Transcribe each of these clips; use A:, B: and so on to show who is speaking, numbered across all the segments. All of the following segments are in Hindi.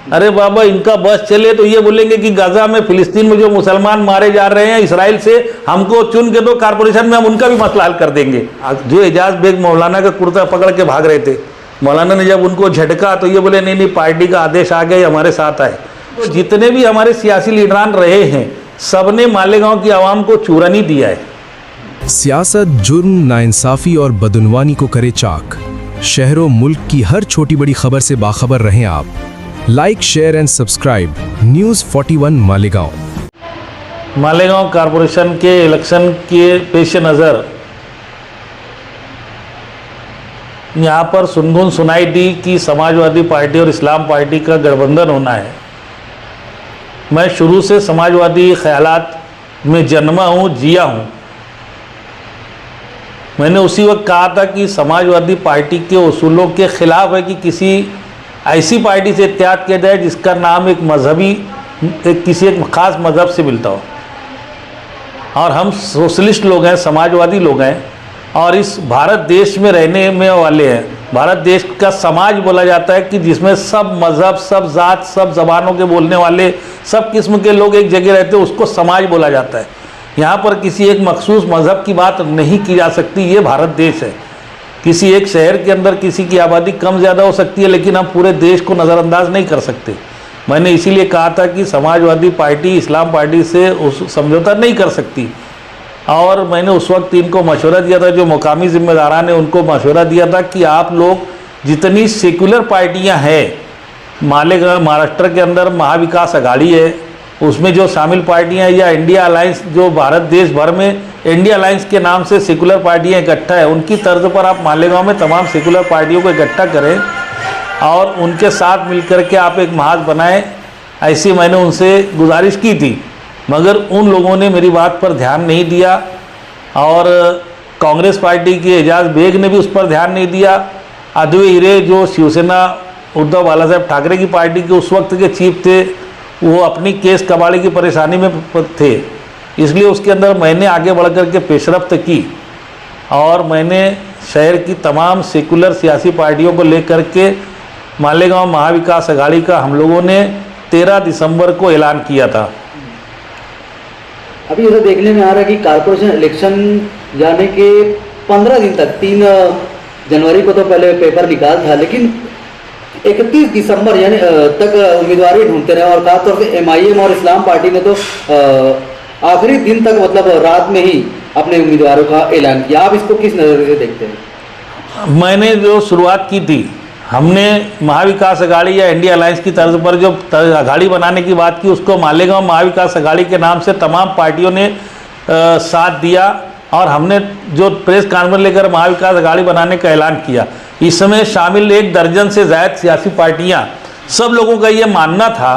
A: अरे बाबा, इनका बस चले तो ये बोलेंगे कि गाजा में, फिलिस्तीन में जो मुसलमान मारे जा रहे हैं इसराइल से, हमको चुन के दो कारपोरेशन में, हम उनका भी मसला हल कर देंगे। जो एजाज बेग मौलाना का कुर्ता पकड़ के भाग रहे थे, मौलाना ने जब उनको झटका तो ये बोले नहीं नहीं, पार्टी का आदेश आ गया, हमारे साथ आए। तो जितने भी हमारे सियासी लीडरान रहे हैं, सबने मालेगांव की आवाम को चूरन ही दिया है।
B: सियासत, जुर्म, नाइंसाफी और बदउनवानी को करे चाक। शहरों मुल्क की हर छोटी बड़ी खबर से बाखबर रहें आप। Like, share and subscribe news 41 Malegaon.
A: Malegaon corporation के इलेक्शन के पेश नज़र यहाँ पर सुनगुन सुनाई दी कि समाजवादी पार्टी और इस्लाम पार्टी का गठबंधन होना है। मैं शुरू से समाजवादी ख्यालात में जन्मा हूँ, जिया हूँ। मैंने उसी वक्त कहा था कि समाजवादी पार्टी के उसूलों के खिलाफ है कि किसी ऐसी पार्टी से इत्तेहाद किया जाए जिसका नाम एक मजहबी, किसी एक ख़ास मज़हब से मिलता हो। और हम सोशलिस्ट लोग हैं, समाजवादी लोग हैं, और इस भारत देश में रहने में वाले हैं। भारत देश का समाज बोला जाता है कि जिसमें सब मज़हब, सब जात, सब ज़बानों के बोलने वाले, सब किस्म के लोग एक जगह रहते हैं, उसको समाज बोला जाता है। यहाँ पर किसी एक मखसूस मज़हब की बात नहीं की जा सकती। ये भारत देश है। किसी एक शहर के अंदर किसी की आबादी कम ज़्यादा हो सकती है, लेकिन हम पूरे देश को नज़रअंदाज नहीं कर सकते। मैंने इसीलिए कहा था कि समाजवादी पार्टी इस्लाम पार्टी से उस समझौता नहीं कर सकती। और मैंने उस वक्त इनको मशवरा दिया था, जो मुकामी ज़िम्मेदारान ने उनको मशवरा दिया था कि आप लोग जितनी सेकुलर पार्टियां हैं, मालेगांव महाराष्ट्र के अंदर महाविकास अघाड़ी है, उसमें जो शामिल पार्टियां हैं, या इंडिया अलायंस जो भारत देश भर में इंडिया अलायंस के नाम से सेकुलर पार्टियां इकट्ठा है, उनकी तर्ज पर आप मालेगांव में तमाम सेकुलर पार्टियों को इकट्ठा करें और उनके साथ मिलकर के आप एक महाज बनाएं। ऐसी मैंने उनसे गुजारिश की थी, मगर उन लोगों ने मेरी बात पर ध्यान नहीं दिया। और कांग्रेस पार्टी के एजाज बेग ने भी उस पर ध्यान नहीं दिया। अद्वैत हीरे जो शिवसेना उद्धव बाला साहब ठाकरे की पार्टी के उस वक्त के चीफ थे, वो अपनी केस कबाड़ी की परेशानी में थे, इसलिए उसके अंदर मैंने आगे बढ़ कर के पेशरफ्त की और मैंने शहर की तमाम सेकुलर सियासी पार्टियों को लेकर के मालेगांव महाविकास अघाड़ी का हम लोगों ने 13 दिसंबर को ऐलान किया था।
C: अभी ऐसा देखने में आ रहा है कि कारपोरेशन इलेक्शन जाने के 15 दिन तक, 3 जनवरी को तो पहले पेपर निकाल था, लेकिन 31 दिसंबर यानी तक उम्मीदवार ढूंढते रहे। और खासतौर से MIM और इस्लाम पार्टी ने तो आखिरी दिन तक, मतलब रात में ही अपने उम्मीदवारों का ऐलान किया। आप इसको किस नज़र से देखते हैं?
A: मैंने जो शुरुआत की थी, हमने महाविकास अघाड़ी या इंडिया अलायंस की तर्ज पर जो अघाड़ी बनाने की बात की, उसको मालेगांव महाविकास अघाड़ी के नाम से तमाम पार्टियों ने साथ दिया और हमने जो प्रेस कॉन्फ्रेंस लेकर महाविकास अघाड़ी बनाने का ऐलान किया। इसमें शामिल 1 दर्जन से ज़्यादा सियासी पार्टियां, सब लोगों का ये मानना था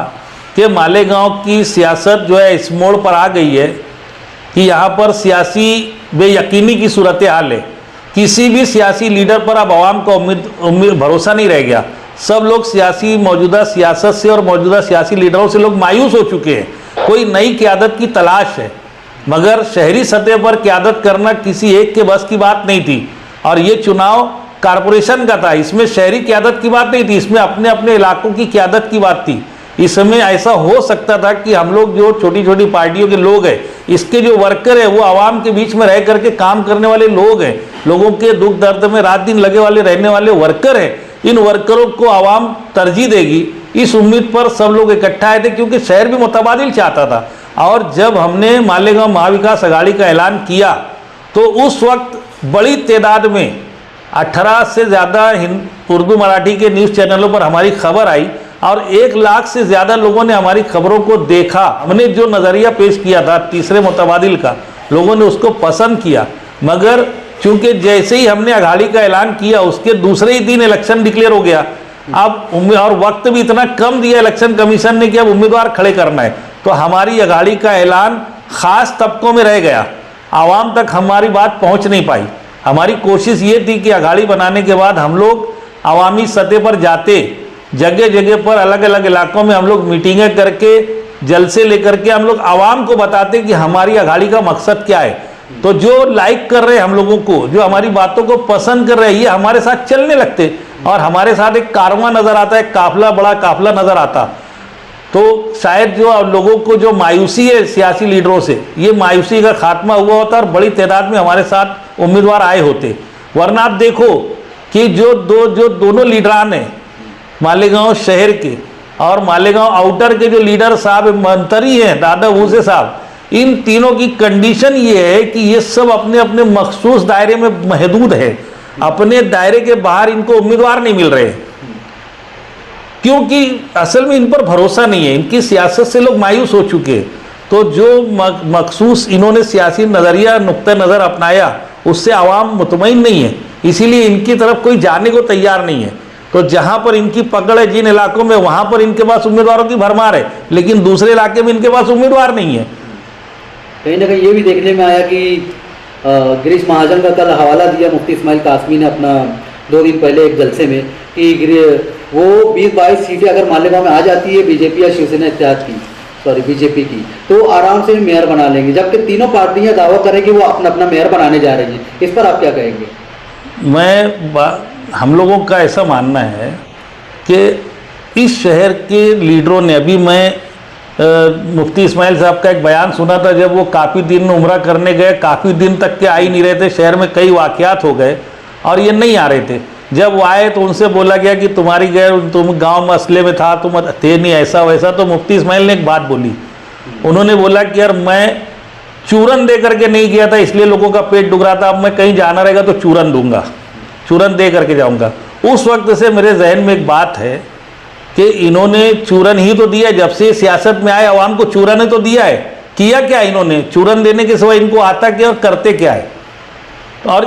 A: कि मालेगांव की सियासत जो है इस मोड़ पर आ गई है कि यहाँ पर सियासी बेयकीनी की सूरत हाल है। किसी भी सियासी लीडर पर अब आवाम का उम्मीद भरोसा नहीं रह गया। सब लोग मौजूदा सियासत से और मौजूदा सियासी लीडरों से लोग मायूस हो चुके हैं। कोई नई क़यादत की तलाश है, मगर शहरी सतह पर क़यादत करना किसी एक के बस की बात नहीं थी। और ये चुनाव कारपोरेशन का था, इसमें शहरी क़यादत की बात नहीं थी, इसमें अपने अपने इलाकों की क़यादत की बात थी। इसमें ऐसा हो सकता था कि हम लोग जो छोटी छोटी पार्टियों के लोग हैं, इसके जो वर्कर हैं, वो आवाम के बीच में रह करके काम करने वाले लोग हैं, लोगों के दुख दर्द में रात दिन लगे वाले रहने वाले वर्कर हैं। इन वर्करों को आवाम तरजीह देगी, इस उम्मीद पर सब लोग इकट्ठा आए थे, क्योंकि शहर भी मुतबादिल चाहता था। और जब हमने मालेगांव महाविकास अघाड़ी का ऐलान किया तो उस वक्त बड़ी तादाद में 18 से ज़्यादा उर्दू मराठी के न्यूज़ चैनलों पर हमारी खबर आई और 1 लाख से ज़्यादा लोगों ने हमारी खबरों को देखा। हमने जो नज़रिया पेश किया था तीसरे मुतबादिल का, लोगों ने उसको पसंद किया। मगर चूंकि जैसे ही हमने अघाड़ी का ऐलान किया, उसके दूसरे ही दिन इलेक्शन डिक्लेयर हो गया। अब और वक्त भी इतना कम दिया इलेक्शन कमीशन ने कि अब उम्मीदवार खड़े करना है, तो हमारी अघाड़ी का ऐलान ख़ास तबकों में रह गया, आवाम तक हमारी बात पहुंच नहीं पाई। हमारी कोशिश ये थी कि अघाड़ी बनाने के बाद हम लोग अवामी सतह पर जाते, जगह जगह पर अलग अलग इलाकों में हम लोग मीटिंगें करके, जलसे लेकर के हम लोग आवाम को बताते कि हमारी अघाड़ी का मकसद क्या है। तो जो लाइक कर रहे हैं हम लोगों को, जो हमारी बातों को पसंद कर रहे हैं, ये हमारे साथ चलने लगते। और हमारे साथ एक कारवां नज़र आता है, काफिला, बड़ा काफिला नज़र आता, तो शायद जो लोगों को जो मायूसी है सियासी लीडरों से, ये मायूसी का खात्मा हुआ होता और बड़ी तादाद में हमारे साथ उम्मीदवार आए होते। वरना आप देखो कि जो दोनों लीडरान हैं मालेगांव शहर के और मालेगांव आउटर के जो लीडर साहब मंत्री हैं दादा भूसे साहब, इन तीनों की कंडीशन ये है कि ये सब अपने अपने मखसूस दायरे में महदूद है, अपने दायरे के बाहर इनको उम्मीदवार नहीं मिल रहे, क्योंकि असल में इन पर भरोसा नहीं है, इनकी सियासत से लोग मायूस हो चुके हैं। तो जो मखसूस इन्होंने सियासी नज़रिया नुक्ता नज़र अपनाया उससे आवाम मुतमईन नहीं है, इसीलिए इनकी तरफ कोई जाने को तैयार नहीं है। तो जहाँ पर इनकी पकड़ है जिन इलाकों में, वहाँ पर इनके पास उम्मीदवारों की भरमार है, लेकिन दूसरे इलाके में इनके पास उम्मीदवार नहीं है।
C: कहीं ना कहीं ये भी देखने में आया कि गिरीश महाजन का कल हवाला दिया मुफ्ती इस्माइल कासमी ने अपना 2 दिन पहले एक जलसे में कि वो 20-22 सीटें अगर मालेगांव में आ जाती है बीजेपी या शिवसेना इत्तेहाद की, बीजेपी की, तो आराम से मेयर बना लेंगे, जबकि तीनों पार्टियां दावा करें कि वो अपना अपना मेयर बनाने जा रही हैं। इस पर आप क्या कहेंगे?
A: हम लोगों का ऐसा मानना है कि इस शहर के लीडरों ने, अभी मैं मुफ्ती इस्माइल साहब का एक बयान सुना था, जब वो काफ़ी दिन उम्रा करने गए, काफ़ी दिन तक के आ ही नहीं रहे थे, शहर में कई वाक़यात हो गए और ये नहीं आ रहे थे। जब वो आए तो उनसे बोला गया कि तुम गांव मसले में था, तुम थे नहीं, ऐसा वैसा। तो मुफ्ती इस्माइल ने एक बात बोली, उन्होंने बोला कि यार मैं चूरन दे करके नहीं गया था इसलिए लोगों का पेट डुग रहा था, अब मैं कहीं जाना रहेगा तो चूरन दूंगा, चूरन दे करके जाऊंगा। उस वक्त से मेरे जहन में एक बात है कि इन्होंने चूरन ही तो दिया, जब से सियासत में आए अवाम को चूरन ही तो दिया है। किया क्या इन्होंने? चूरन देने के सिवा इनको आता क्या और करते क्या है? और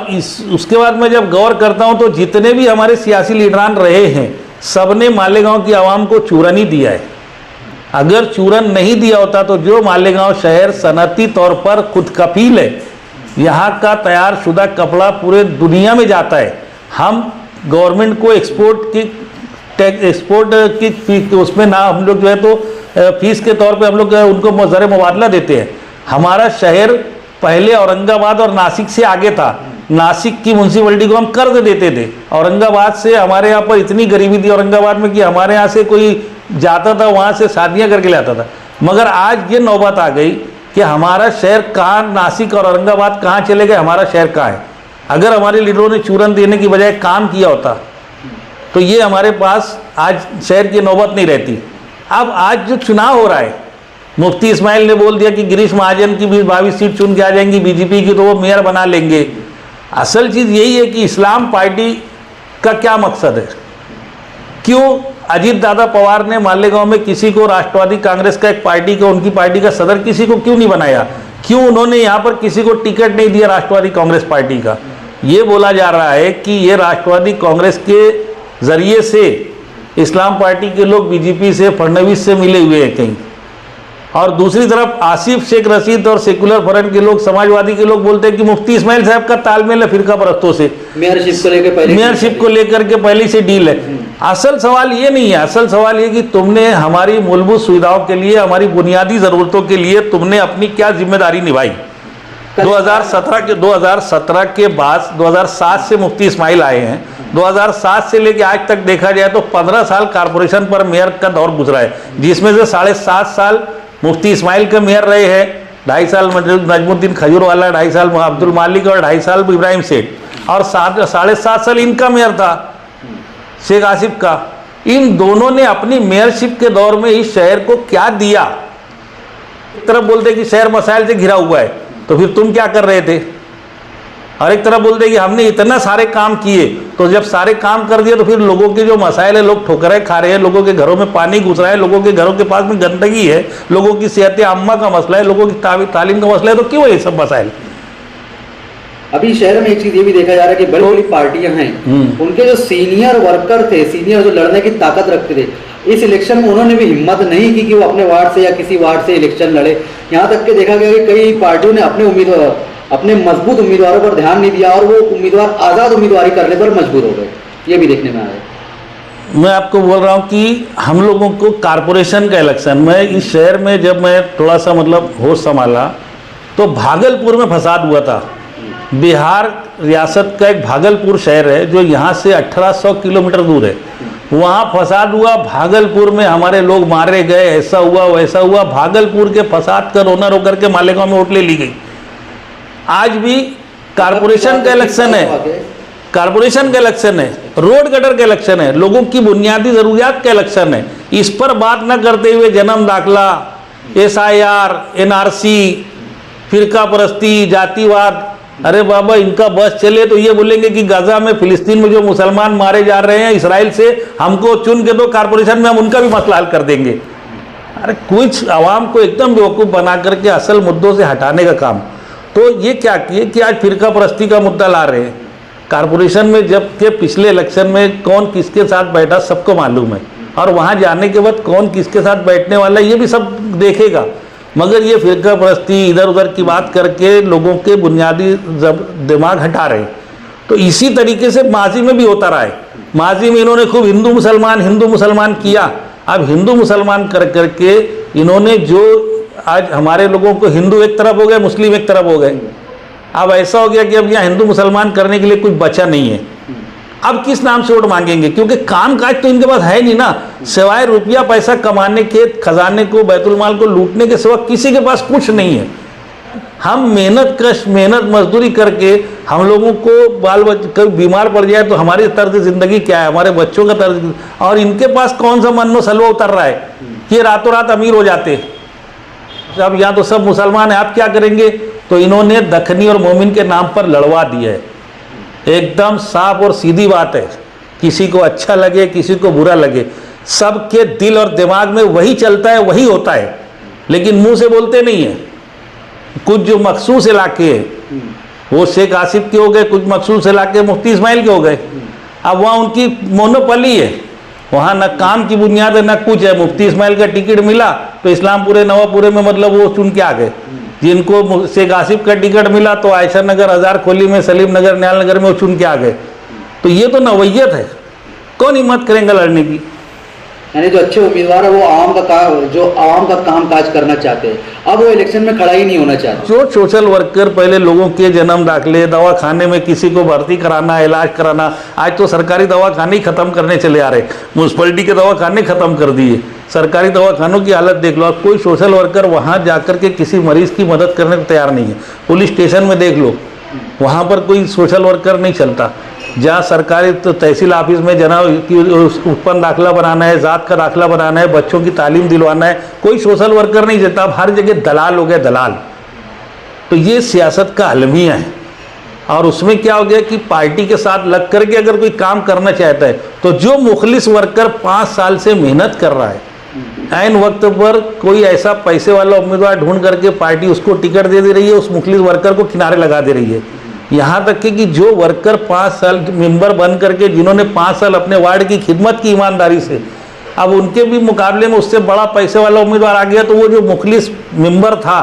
A: उसके बाद मैं जब गौर करता हूं तो जितने भी हमारे सियासी लीडरान रहे हैं सब ने मालेगांव की आवाम को चूरन ही दिया है। अगर चूरन नहीं दिया होता तो जो मालेगांव शहर सनती तौर पर खुद कफील है, यहाँ का तैयार शुदा कपड़ा पूरे दुनिया में जाता है, हम गवर्नमेंट को एक्सपोर्ट की उसमें ना हम लोग जो है तो फीस के तौर पे हम लोग उनको ज़र मुबादला देते हैं। हमारा शहर पहले औरंगाबाद और नासिक से आगे था, नासिक की म्यूनसिपलिटी को हम कर्ज देते थे, औरंगाबाद से हमारे यहाँ पर इतनी गरीबी थी औरंगाबाद में कि हमारे यहाँ से कोई जाता था वहाँ से शादियाँ करके लाता था। मगर आज ये नौबत आ गई कि हमारा शहर कहाँ, नासिक और औरंगाबाद कहाँ चले गए, हमारा शहर कहाँ है। अगर हमारे लीडरों ने चूरन देने की बजाय काम किया होता तो ये हमारे पास आज शहर की नौबत नहीं रहती। अब आज जो चुनाव हो रहा है, मुफ्ती इस्माइल ने बोल दिया कि गिरीश महाजन की 22 सीट चुन के आ जाएंगी बीजेपी की, तो वो मेयर बना लेंगे। असल चीज़ यही है कि इस्लाम पार्टी का क्या मकसद है? क्यों अजीत दादा पवार ने मालेगांव में किसी को, राष्ट्रवादी कांग्रेस का एक पार्टी का, उनकी पार्टी का सदर किसी को क्यों नहीं बनाया? क्यों उन्होंने यहाँ पर किसी को टिकट नहीं दिया राष्ट्रवादी कांग्रेस पार्टी का? ये बोला जा रहा है कि ये राष्ट्रवादी कांग्रेस के ज़रिए से इस्लाम पार्टी के लोग बीजेपी से, फडणवीस से मिले हुए हैं कहीं। और दूसरी तरफ आसिफ शेख रशीद और सेकुलर फ्रंट के लोग, समाजवादी के लोग बोलते हैं कि मुफ्ती इस्माइल साहब का तालमेल है फिरका परस्तों से, मेयरशिप को लेकर के पहले से डील है। असल सवाल ये नहीं है, असल सवाल ये कि तुमने हमारी मूलभूत सुविधाओं के लिए, हमारी बुनियादी ज़रूरतों के लिए तुमने अपनी क्या जिम्मेदारी निभाई। 2017 के बाद 2007 से मुफ्ती इस्माइल आए हैं, 2007 से लेकर आज तक देखा जाए तो 15 साल कारपोरेशन पर मेयर का दौर गुजरा है, जिसमें से 7.5 साल मुफ्ती इस्माइल के मेयर रहे हैं, 2.5 साल नजमुद्दीन खजूरवाला, 2.5 साल अब्दुल मालिक और 2.5 साल इब्राहिम सेठ, और 7.5 साल इनका मेयर था शेख आसिफ का। इन दोनों ने अपनी मेयरशिप के दौर में इस शहर को क्या दिया? एक तरफ बोलते कि शहर मसाइल से घिरा हुआ है, तो फिर तुम क्या कर रहे थे? और एक तरफ बोलते कि हमने इतना सारे काम किए, तो जब सारे काम कर दिए तो फिर लोगों के जो मसाइल है, लोग ठोकरें खा रहे हैं, लोगों के घरों में पानी घुस रहा है, लोगों के घरों के पास में गंदगी है, लोगों की सेहत आम्मा का मसला है, लोगों की तालीम का मसला है, तो क्यों ये सब मसाइल?
C: अभी शहर में एक चीज ये भी देखा जा रहा है कि बड़ी बड़ी पार्टियां हैं, उनके जो सीनियर वर्कर थे, सीनियर जो लड़ने की ताकत रखते थे, इस इलेक्शन में उन्होंने भी हिम्मत नहीं की कि वो अपने वार्ड से या किसी वार्ड से इलेक्शन लड़े। यहाँ तक के देखा गया कि कई पार्टियों ने अपने मजबूत उम्मीदवारों पर ध्यान नहीं दिया और वो उम्मीदवार आज़ाद उम्मीदवारी करने पर मजबूर हो गए, ये भी देखने में आया।
A: मैं आपको बोल रहा हूँ कि हम लोगों को कारपोरेशन का इलेक्शन में, इस शहर में जब मैं थोड़ा सा होश संभाला तो भागलपुर में फसाद हुआ था बिहार रियासत का एक भागलपुर शहर है जो यहाँ से 1800 किलोमीटर दूर है। वहाँ फसाद हुआ, भागलपुर में हमारे लोग मारे गए, ऐसा हुआ वैसा हुआ। भागलपुर के फसाद का रोना रो करके मालेगांव में वोट ले ली गई। आज भी कारपोरेशन का इलेक्शन है, कारपोरेशन का इलेक्शन है, रोड गटर का इलेक्शन है, लोगों की बुनियादी ज़रूरियात का इलेक्शन है। इस पर बात न करते हुए जन्म दाखला, SIR, NRC, फिरका परस्ती, जातिवाद, अरे बाबा इनका बस चले तो ये बोलेंगे कि गाजा में फिलिस्तीन में जो मुसलमान मारे जा रहे हैं इसराइल से, हमको चुन के दो कारपोरेशन में, हम उनका भी मसला हल कर देंगे। अरे कुछ आवाम को एकदम बेवकूफ़ बना करके असल मुद्दों से हटाने का काम। तो ये क्या किए कि आज फिरका परस्ती का मुद्दा ला रहे हैं कारपोरेशन में, जबकि पिछले इलेक्शन में कौन किसके साथ बैठा सबको मालूम है, और वहाँ जाने के बाद कौन किसके साथ बैठने वाला है ये भी सब देखेगा। मगर ये फिरका परस्ती इधर उधर की बात करके लोगों के बुनियादी दिमाग हटा रहे। तो इसी तरीके से माजी में भी होता रहा है। माजी में इन्होंने खूब हिंदू मुसलमान किया। अब हिंदू मुसलमान कर करके इन्होंने जो आज हमारे लोगों को हिंदू एक तरफ हो गए, मुस्लिम एक तरफ हो गए। अब ऐसा हो गया कि अब यहाँ हिंदू मुसलमान करने के लिए कुछ बचा नहीं है। अब किस नाम से वोट मांगेंगे, क्योंकि काम काज तो इनके पास है नहीं ना, सिवाय रुपया पैसा कमाने के, खजाने को, बैतुल माल को लूटने के सिवा किसी के पास कुछ नहीं है। हम मेहनत मजदूरी करके हम लोगों को बाल बच्चे कभी बीमार पड़ जाए तो हमारी तर्ज ज़िंदगी क्या है, हमारे बच्चों का तर्ज, और इनके पास कौन सा मन में सलवा उतर रहा है कि ये रातों रात अमीर हो जाते। अब यहाँ तो सब मुसलमान हैं, आप क्या करेंगे? तो इन्होंने दखनी और मोमिन के नाम पर लड़वा दिया है। एकदम साफ और सीधी बात है, किसी को अच्छा लगे किसी को बुरा लगे, सबके दिल और दिमाग में वही चलता है, वही होता है, लेकिन मुंह से बोलते नहीं है। कुछ जो मखसूस इलाके हैं वो शेख आसिफ के हो गए, कुछ मखसूस इलाके मुफ्ती इस्माइल के हो गए। अब वहाँ उनकी मोनोपोली है, वहाँ न काम की बुनियाद है न कुछ है। मुफ्ती इस्माइल का टिकट मिला तो इस्लामपुरे नवापुरे में मतलब वो चुन के आ गए। जिनको शेख आसिफ का टिकट मिला तो आयशा नगर, हज़ार खोली में, सलीम नगर, न्याल नगर में वो चुन के आ गए। तो ये तो नवैयत है, कौन हिम्मत करेंगे लड़ने की?
C: यानी जो अच्छे उम्मीदवार है वो आवाम का काम काज करना चाहते हैं, अब वो इलेक्शन में खड़ा ही नहीं होना चाहते।
A: जो सोशल वर्कर पहले लोगों के जन्म दाखिले, दवाखाने में किसी को भर्ती कराना, इलाज कराना, आज तो सरकारी दवाखाने ही खत्म करने चले आ रहे। म्यूनसिपलिटी के दवाखाने खत्म कर दिए, सरकारी दवाखानों की हालत देख लो। अब कोई सोशल वर्कर वहाँ जाकर के किसी मरीज की मदद करने को तैयार नहीं है। पुलिस स्टेशन में देख लो, वहाँ पर कोई सोशल वर्कर नहीं चलता। जहाँ सरकारी तो तहसील ऑफिस में उत्पन्न दाखला बनाना है, ज़ात का दाखला बनाना है, बच्चों की तालीम दिलवाना है, कोई सोशल वर्कर नहीं देता। अब हर जगह दलाल हो गए, दलाल। तो ये सियासत का अलमिया है। और उसमें क्या हो गया कि पार्टी के साथ लग करके अगर कोई काम करना चाहता है तो जो मुखलिस वर्कर 5 साल से मेहनत कर रहा है, ऐन वक्त पर कोई ऐसा पैसे वाला उम्मीदवार ढूंढ करके पार्टी उसको टिकट दे रही है, उस मुखलिस वर्कर को किनारे लगा दे रही है। यहाँ तक कि जो वर्कर 5 साल मेंबर बन करके, जिन्होंने 5 साल अपने वार्ड की खिदमत की ईमानदारी से, अब उनके भी मुकाबले में उससे बड़ा पैसे वाला उम्मीदवार आ गया तो वो जो मुखलिस मेंबर था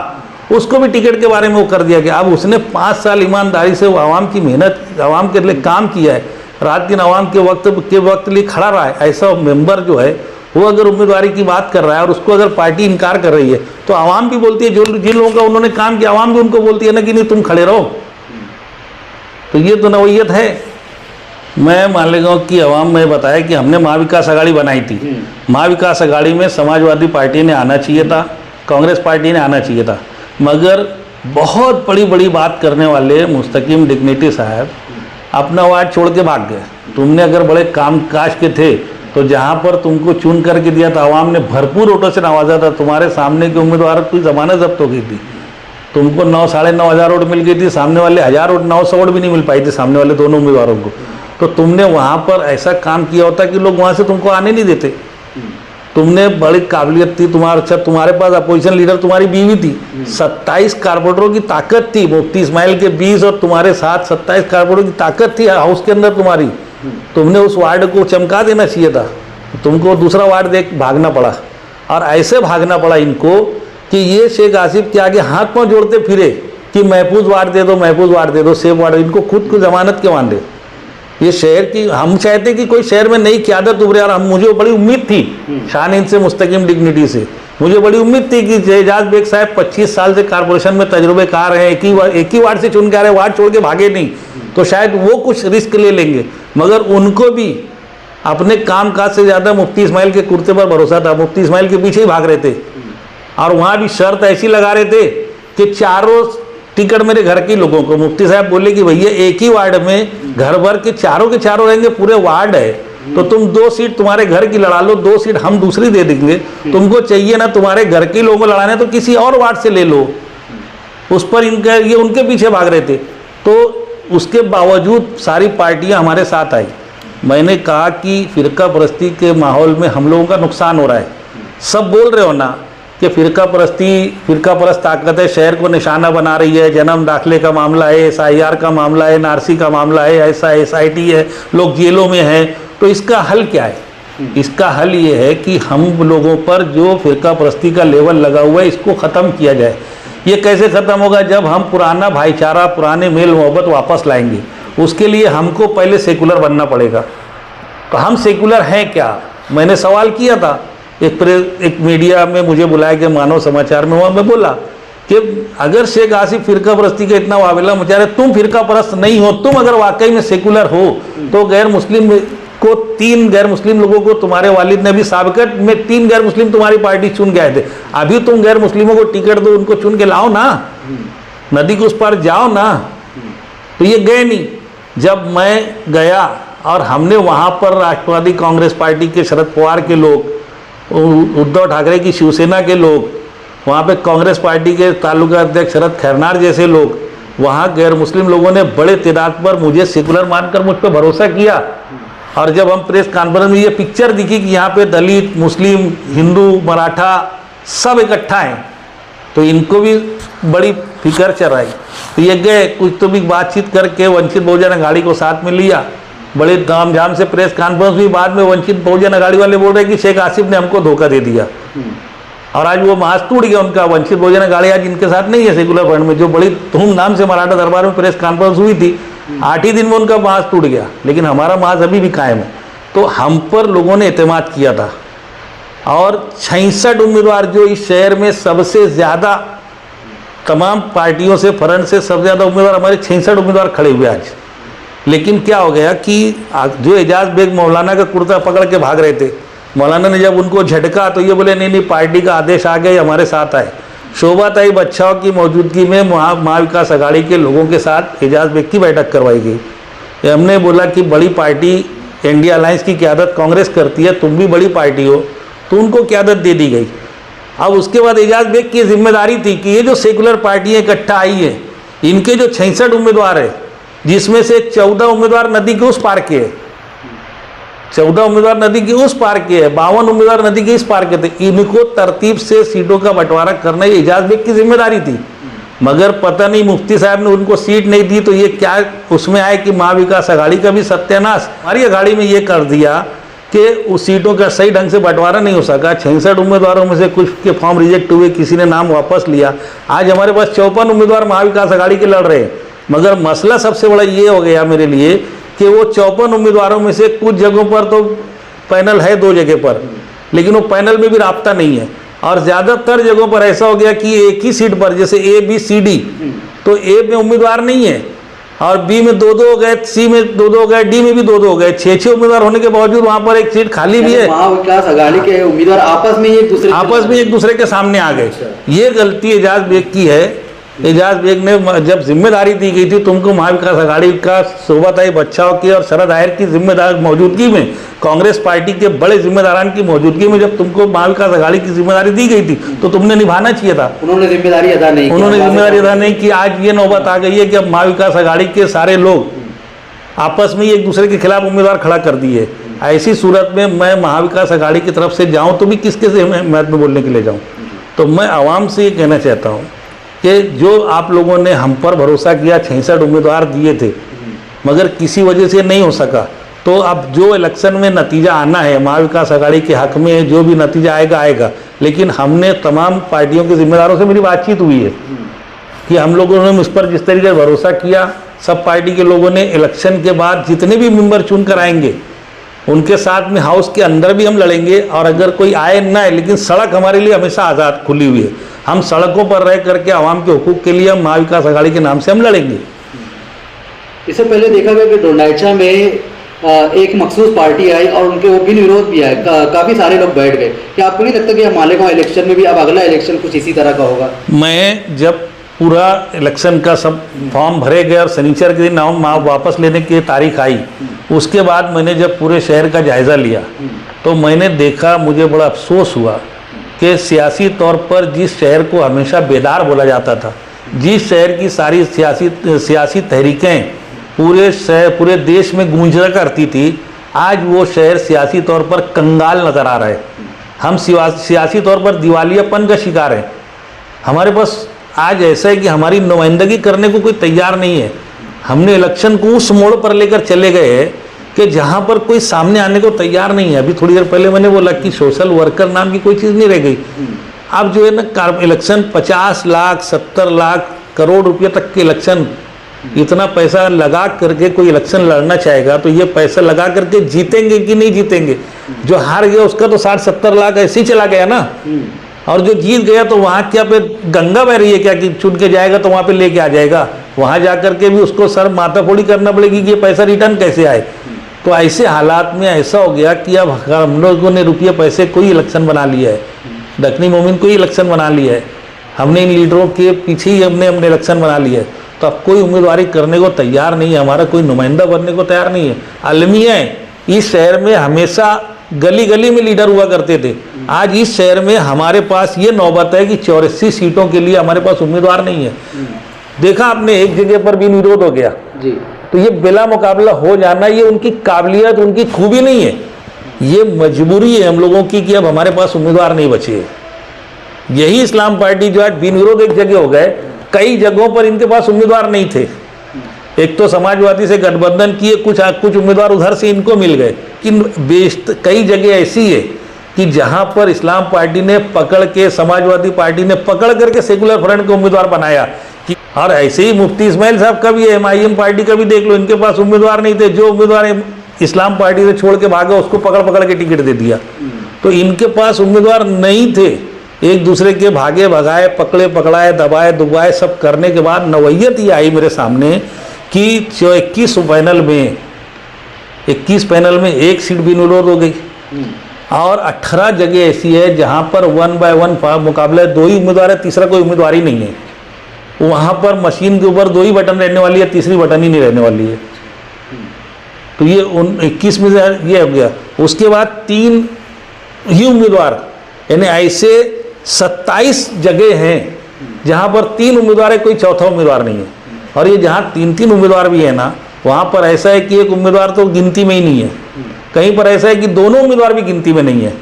A: उसको भी टिकट के बारे में वो कर दिया गया। अब उसने 5 साल ईमानदारी से वो आवाम की मेहनत, आवाम के लिए काम किया है, रात दिन आवाम के वक्त लिए खड़ा रहा है। ऐसा मेंबर जो है वो अगर उम्मीदवारी की बात कर रहा है और उसको अगर पार्टी इनकार कर रही है तो आवाम भी बोलती है, जो जिन लोगों का उन्होंने काम किया आवाम भी उनको बोलती है ना कि नहीं तुम खड़े रहो। तो ये तो नवैयत है। मैं मालेगांव की आवाम में बताया कि हमने महाविकास अघाड़ी बनाई थी। महाविकास अघाड़ी में समाजवादी पार्टी ने आना चाहिए था, कांग्रेस पार्टी ने आना चाहिए था, मगर बहुत बड़ी बड़ी बात करने वाले मुस्तकीम डिग्निटी साहब अपना वार्ड छोड़ के भाग गए। तुमने अगर बड़े काम काज के थे तो जहाँ पर तुमको चुन करके दिया था आवाम ने भरपूर वोटों से नवाजा था, तुम्हारे सामने के उम्मीदवार की जमानत जब्त हो गई थी, तुमको 9 साढ़े 9 हज़ार वोट मिल गई थी, सामने वाले 1000 वोट 900 वोट भी नहीं मिल पाई थी सामने वाले दोनों उम्मीदवारों को। तो तुमने वहाँ पर ऐसा काम किया होता कि लोग वहाँ से तुमको आने नहीं देते। तुमने बड़ी काबिलियत थी तुम्हारे, अच्छा तुम्हारे पास अपोजिशन लीडर तुम्हारी बीवी थी, 27 कारपोरेटरों की ताकत थी, मुफ्ती इस्माइल के 20 और तुम्हारे साथ 27 कारपोरेटरों की ताकत थी हाउस के अंदर तुम्हारी। तुमने उस वार्ड को चमका देना चाहिए था, तुमको दूसरा वार्ड देख भागना पड़ा। और ऐसे भागना पड़ा इनको कि ये शेख आसिफ के आगे हाथ पांव जोड़ते फिरे कि महफूज वार्ड दे दो, महफूज वार्ड दे दो, सेफ वार्ड। इनको खुद को जमानत के मान दे। ये शहर की, हम चाहते कि कोई शहर में नई क़यादत उभरे और मुझे बड़ी उम्मीद थी शान से, मुस्तकीम डिग्निटी से, मुझे बड़ी उम्मीद थी कि एजाज बेग साहब 25 साल से कारपोरेशन में तजुर्बेकार हैं, एक ही वार्ड से चुन के आ रहे, वार्ड छोड़ के भागे नहीं, तो शायद वो कुछ रिस्क ले लेंगे। मगर उनको भी अपने काम काज से ज़्यादा मुफ्ती इस्माइल के कुर्ते पर भरोसा था, मुफ्ती इस्माइल के पीछे ही भाग रहे थे। और वहाँ भी शर्त ऐसी लगा रहे थे कि चारों टिकट मेरे घर के लोगों को, मुफ्ती साहब बोले कि भैया एक ही वार्ड में घर भर के चारों रहेंगे, पूरे वार्ड है, तो तुम 2 सीट तुम्हारे घर की लड़ा लो, 2 सीट हम दूसरी दे देंगे, तुमको चाहिए ना तुम्हारे घर के लोगों को लड़ाने तो किसी और वार्ड से ले लो। उस पर इनका ये उनके पीछे भाग रहे थे। तो उसके बावजूद सारी पार्टियां हमारे साथ आई। मैंने कहा कि फिरका परस्ती के माहौल में हम लोगों का नुकसान हो रहा है। सब बोल रहे हो ना कि फिरका परस्त ताकत है, शहर को निशाना बना रही है, जन्म दाखिले का मामला है, SIR का मामला है, NRC का मामला है, ऐसा SIT है, लोग जेलों में हैं। तो इसका हल क्या है? इसका हल ये है कि हम लोगों पर जो फिरका परस्ती का लेवल लगा हुआ है इसको ख़त्म किया जाए। ये कैसे ख़त्म होगा? जब हम पुराना भाईचारा, पुराने मेल मोहब्बत वापस लाएंगे। उसके लिए हमको पहले सेकुलर बनना पड़ेगा। तो हम सेकुलर हैं क्या? मैंने सवाल किया था, एक मीडिया में मुझे बुलाया कि मानव समाचार में, वहाँ मैं बोला कि अगर शेख आसिफ फिरका परस्ती का इतना वावेला मचा रहे, तुम फिरका परस्त नहीं हो, तुम अगर वाकई में सेकुलर हो तो गैर मुस्लिम को 3 गैर मुस्लिम लोगों को तुम्हारे वालिद ने भी साबिकत में 3 गैर मुस्लिम तुम्हारी पार्टी चुन गए थे, अभी तुम गैर मुस्लिमों को टिकट दो, उनको चुन के लाओ ना, नदी के उस पार जाओ ना। तो ये गए नहीं। जब मैं गया और हमने वहाँ पर राष्ट्रवादी कांग्रेस पार्टी के शरद पवार के लोग, उद्धव ठाकरे की शिवसेना के लोग, वहाँ पे कांग्रेस पार्टी के तालुका अध्यक्ष शरद खैरनार जैसे लोग, वहाँ गैर मुस्लिम लोगों ने बड़े तादाद पर मुझे सेकुलर मानकर मुझ पर भरोसा किया। और जब हम प्रेस कॉन्फ्रेंस में ये पिक्चर दिखी कि यहाँ पे दलित, मुस्लिम, हिंदू, मराठा सब इकट्ठा हैं, तो इनको भी बड़ी फिक्र चढ़ाई। तो ये गए, कुछ तो भी बातचीत करके वंचित बहुजन अघाड़ी को साथ में लिया, बड़े धाम से प्रेस कॉन्फ्रेंस हुई। बाद में वंचित बहुजन अघाड़ी वाले बोल रहे कि शेख आसिफ ने हमको धोखा दे दिया, और आज वो महाज टूट गया उनका। वंचित बहुजन अघाड़ी आज इनके साथ नहीं है सेकुलर फ्रंट में, जो बड़ी धूमधाम से मराठा दरबार में प्रेस कॉन्फ्रेंस हुई थी, 8 ही दिन में उनका महाज टूट गया, लेकिन हमारा महाज अभी भी कायम है। तो हम पर लोगों ने एतमाद किया था, और 66 उम्मीदवार, जो इस शहर में सबसे ज़्यादा तमाम पार्टियों से, फ्रंट से सबसे ज़्यादा उम्मीदवार, हमारे 66 उम्मीदवार खड़े हुए आज। लेकिन क्या हो गया कि जो एजाज बेग मौलाना का कुर्ता पकड़ के भाग रहे थे, मौलाना ने जब उनको झटका तो ये बोले नहीं पार्टी का आदेश आ गया, हमारे साथ आए। शोभा ताई बच्चाओं की मौजूदगी में महाविकास अघाड़ी के लोगों के साथ एजाज बेग की बैठक करवाई गई। हमने बोला कि बड़ी पार्टी इंडिया अलायंस की क़यादत कांग्रेस करती है, तुम भी बड़ी पार्टी हो, तो उनको क़यादत दे दी गई। अब उसके बाद एजाज बेग की जिम्मेदारी थी कि ये जो सेकुलर पार्टियाँ इकट्ठा आई है, इनके जो 66 उम्मीदवार है, जिसमें से 14 उम्मीदवार नदी के उस पार के है, 14 उम्मीदवार नदी के उस पार के है, 52 उम्मीदवार नदी के इस पार के थे। इनको तरतीब से सीटों का बंटवारा करना ये एजाज बेग की जिम्मेदारी थी। मगर पता नहीं मुफ्ती साहब ने उनको सीट नहीं दी, तो ये क्या उसमें आए कि महाविकास अघाड़ी का भी सत्यानाश। हमारी अघाड़ी में ये कर दिया कि उस सीटों का सही ढंग से बंटवारा नहीं हो सका। 66 उम्मीदवारों में से कुछ के फॉर्म रिजेक्ट हुए, किसी ने नाम वापस लिया। आज हमारे पास 54 उम्मीदवार महाविकास अघाड़ी के लड़ रहे हैं। मगर मसला सबसे बड़ा ये हो गया मेरे लिए कि वो 54 उम्मीदवारों में से कुछ जगहों पर तो पैनल है 2 जगह पर, लेकिन वो पैनल में भी राब्ता नहीं है। और ज़्यादातर जगहों पर ऐसा हो गया कि एक ही सीट पर, जैसे ABCD, तो A में उम्मीदवार नहीं है, और B में 2-2 हो गए, C में 2-2 हो गए, D में भी 2-2 हो गए। 6-6 उम्मीदवार होने के बावजूद वहाँ पर एक सीट खाली भी है।
C: महाविकास अघाड़ी के उम्मीदवार आपस में एक दूसरे
A: के सामने आ गए। ये गलती एजाज बेग की है। एजाज बेग ने जब जिम्मेदारी दी गई थी तुमको महाविकास अघाड़ी का, शोभा ताई बच्चाओं की और शरद आयर की जिम्मेदार मौजूदगी में, कांग्रेस पार्टी के बड़े जिम्मेदारान की मौजूदगी में जब तुमको महाविकास अघाड़ी की जिम्मेदारी दी गई थी तो तुमने निभाना चाहिए था।
C: उन्होंने जिम्मेदारी अदा नहीं
A: की। आज ये नौबत आ गई है कि अब महाविकास अघाड़ी के सारे लोग आपस में एक दूसरे के खिलाफ उम्मीदवार खड़ा कर दिए। ऐसी सूरत में मैं महाविकास अघाड़ी की तरफ से जाऊँ तो भी किसके से महत्व में बोलने के लिए जाऊँ? तो मैं आवाम से ये कहना चाहता हूँ कि जो आप लोगों ने हम पर भरोसा किया, 66 उम्मीदवार दिए थे, मगर किसी वजह से नहीं हो सका, तो अब जो इलेक्शन में नतीजा आना है महाविकास अघाड़ी के हक में, जो भी नतीजा आएगा आएगा। लेकिन हमने तमाम पार्टियों के जिम्मेदारों से मेरी बातचीत हुई है कि हम लोगों ने मुझ पर जिस तरीके से भरोसा किया, सब पार्टी के लोगों ने इलेक्शन के बाद जितने भी मेंबर चुन कर आएंगे उनके साथ में हाउस के अंदर भी हम लड़ेंगे, और अगर कोई आए ना आए, लेकिन सड़क हमारे लिए हमेशा आज़ाद खुली हुई है। हम सड़कों पर रह करके आवाम के हुकूक के लिए हम महाविकास आघाड़ी के नाम से हम लड़ेंगे।
C: इससे पहले देखा गया कि डोंडाइचा में एक मखसूस पार्टी आई और उनके वो बिन विरोध भी आए, काफ़ी सारे लोग बैठ गए। क्या आपको नहीं लगता कि मालेगांव इलेक्शन में भी अब अगला इलेक्शन कुछ इसी तरह का होगा?
A: मैं जब पूरा इलेक्शन का सब फॉर्म भरे गए और शनिचर के दिन नाम वापस लेने की तारीख आई, उसके बाद मैंने जब पूरे शहर का जायज़ा लिया तो मैंने देखा, मुझे बड़ा अफसोस हुआ कि सियासी तौर पर जिस शहर को हमेशा बेदार बोला जाता था, जिस शहर की सारी सियासी तहरीकें पूरे देश में गूंजा करती थी, आज वो शहर सियासी तौर पर कंगाल नज़र आ रहा है। हम सियासी तौर पर दिवालियापन का शिकार हैं। हमारे पास आज ऐसा है कि हमारी नुमाइंदगी करने को कोई तैयार नहीं है। हमने इलेक्शन को उस मोड़ पर लेकर चले गए हैं कि जहाँ पर कोई सामने आने को तैयार नहीं है। अभी थोड़ी देर पहले मैंने बोला कि सोशल वर्कर नाम की कोई चीज़ नहीं रह गई। अब जो है ना, इलेक्शन 50 लाख 70 लाख करोड़ रुपये तक के इलेक्शन, इतना पैसा लगा करके कोई इलेक्शन लड़ना चाहेगा तो ये पैसा लगा करके जीतेंगे कि नहीं जीतेंगे? जो हार गया उसका तो 60-70 लाख ऐसे ही चला गया ना, और जो जीत गया तो वहाँ क्या पे गंगा बह रही है क्या कि चुन के जाएगा तो वहाँ पे लेके आ जाएगा? वहाँ जा करके भी उसको सर माथाफोड़ी करना पड़ेगी कि ये पैसा रिटर्न कैसे आए। तो ऐसे हालात में ऐसा हो गया कि अब हम लोगों ने रुपये पैसे कोई इलेक्शन बना लिया है, दक्षिणी मोमिन कोई इलेक्शन बना लिया है, हमने इन लीडरों के पीछे ही हमने इलेक्शन बना लिया है। तो अब कोई उम्मीदवारी करने को तैयार नहीं है, हमारा कोई नुमाइंदा बनने को तैयार नहीं है। अलमिया इस शहर में हमेशा गली गली में लीडर हुआ करते थे। आज इस शहर में हमारे पास ये नौबत है कि 84 सीटों के लिए हमारे पास उम्मीदवार नहीं है। देखा आपने, एक जगह पर भी विरोध हो गया
C: जी।
A: तो ये बिला मुकाबला हो जाना, ये उनकी काबिलियत, उनकी खूबी नहीं है, ये मजबूरी है हम लोगों की कि अब हमारे पास उम्मीदवार नहीं बचे। यही इस्लाम पार्टी जो आज बिन विरोध एक जगह हो गए, कई जगहों पर इनके पास उम्मीदवार नहीं थे। एक तो समाजवादी से गठबंधन किए, कुछ उम्मीदवार उधर से इनको मिल गए, कि कई जगह ऐसी है कि जहां पर इस्लाम पार्टी ने पकड़ के, समाजवादी पार्टी ने पकड़ करके सेकुलर फ्रंट के उम्मीदवार बनाया कि, और ऐसे ही मुफ्ती इस्माइल साहब का भी है, MIM पार्टी का भी देख लो, इनके पास उम्मीदवार नहीं थे। जो उम्मीदवार इस्लाम पार्टी से छोड़ के भागा उसको पकड़ के टिकट दे दिया। तो इनके पास उम्मीदवार नहीं थे। एक दूसरे के भागे भगाए, पकड़े पकड़ाए, दबाए दुबाए सब करने के बाद नवैयत ये आई मेरे सामने कि 21 पैनल में एक सीट भी विरोध हो गई, और 18 जगह ऐसी है जहां पर 1 बाय 1 मुकाबला है, 2 ही उम्मीदवार है, तीसरा कोई उम्मीदवार ही नहीं है। वहां पर मशीन के ऊपर 2 ही बटन रहने वाली है, तीसरी बटन ही नहीं रहने वाली है। तो ये 21 में से ये हो गया। उसके बाद 3 ही उम्मीदवार, यानी ऐसे 27 जगह हैं जहां पर 3 उम्मीदवार है, कोई चौथा उम्मीदवार नहीं है। और ये जहां 3 उम्मीदवार भी है ना, वहां पर ऐसा है कि एक उम्मीदवार तो गिनती में ही नहीं है, कहीं पर ऐसा है कि दोनों उम्मीदवार भी गिनती में नहीं है।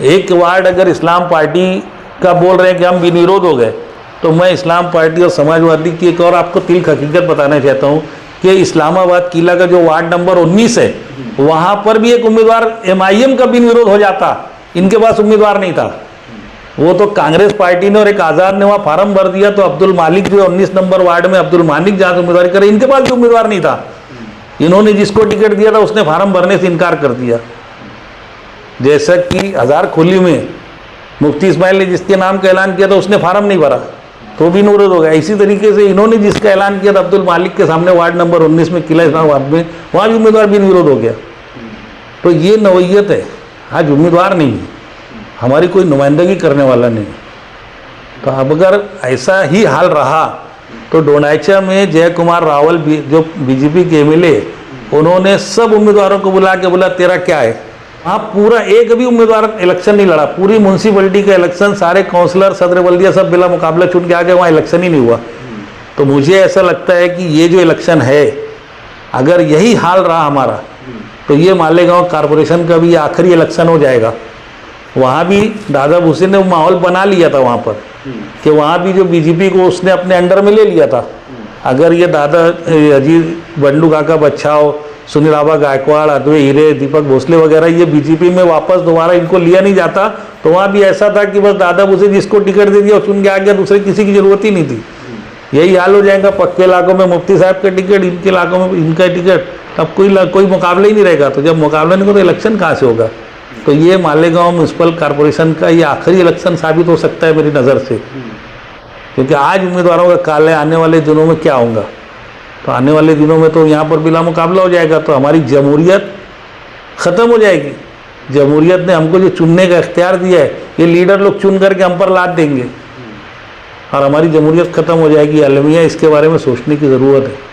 A: एक वार्ड अगर इस्लाम पार्टी का बोल रहे हैं कि हम बिनविरोध हो गए, तो मैं इस्लाम पार्टी और समाजवादी की एक और आपको तिल्क हकीकत बताना चाहता हूँ कि इस्लामाबाद किला का जो वार्ड नंबर 19 है, वहाँ पर भी एक उम्मीदवार MIM का बिनविरोध हो जाता, इनके पास उम्मीदवार नहीं था। वो तो कांग्रेस पार्टी ने और एक आज़ाद ने वहाँ फार्म भर दिया, तो अब्दुल मालिक जो 19 नंबर वार्ड में अब्दुल मालिक जहाँ से उम्मीदवारी करे, इनके पास भी उम्मीदवार नहीं था। इन्होंने जिसको टिकट दिया था उसने फार्म भरने से इनकार कर दिया। जैसा कि हजार खोली में मुफ्ती इस्माइल ने जिसके नाम का ऐलान किया था उसने फार्म नहीं भरा, तो भी विरोध हो गया। इसी तरीके से इन्होंने जिसका ऐलान किया था अब्दुल मालिक के सामने वार्ड नंबर 19 में किला इस्लामाबाद में, वहाँ भी उम्मीदवार बिन विरोध हो गया। तो ये नवैयत है, आज उम्मीदवार नहीं है, हमारी कोई नुमाइंदगी करने वाला नहीं। तो अब अगर ऐसा ही हाल रहा तो डोंडाइचा में जय कुमार रावल जो बीजेपी के MLA, उन्होंने सब उम्मीदवारों को बुला के बोला तेरा क्या है। हाँ, पूरा एक भी उम्मीदवार इलेक्शन नहीं लड़ा, पूरी म्यूनसिपलिटी का इलेक्शन, सारे काउंसलर सदर बल्दिया सब बिला मुकाबला चुन के आ गए, वहाँ इलेक्शन ही नहीं हुआ। तो मुझे ऐसा लगता है कि ये जो इलेक्शन है, अगर यही हाल रहा हमारा, तो ये मालेगांव कॉरपोरेशन का भी आखिरी इलेक्शन हो जाएगा। वहाँ भी दादा भूसे ने माहौल बना लिया था वहाँ पर कि वहाँ भी जो बीजेपी को उसने अपने अंडर में ले लिया था। अगर ये दादा अजीत बंडू काका बच्चाओ, सुनील आबा गायकवाड़, अद्वै हीरे, दीपक भोसले वगैरह ये बीजेपी में वापस दोबारा इनको लिया नहीं जाता, तो वहाँ भी ऐसा था कि बस दादा भूसे जिसको टिकट दे दिया चुन के आ गया, दूसरे किसी की जरूरत ही नहीं थी। यही हाल हो जाएगा पक्के इलाकों में मुफ्ती साहब का टिकट, इनके इलाकों में इनका टिकट। तब कोई मुकाबला ही नहीं रहेगा। तो जब मुकाबला नहीं होगा तो इलेक्शन कहाँ से होगा। तो ये मालेगांव म्यूनसिपल कॉरपोरेशन का ये आखिरी इलेक्शन साबित हो सकता है मेरी नज़र से, क्योंकि आज उम्मीदवारों का काल है, आने वाले दिनों में क्या होगा। तो आने वाले दिनों में तो यहाँ पर बिला मुकाबला हो जाएगा, तो हमारी जमहूरियत ख़त्म हो जाएगी। जमहूरियत ने हमको जो चुनने का इख्तियार दिया है, ये लीडर लोग चुन करके हम पर लाद देंगे और हमारी जमहूरियत ख़त्म हो जाएगी। अलमिया इसके बारे में सोचने की ज़रूरत है।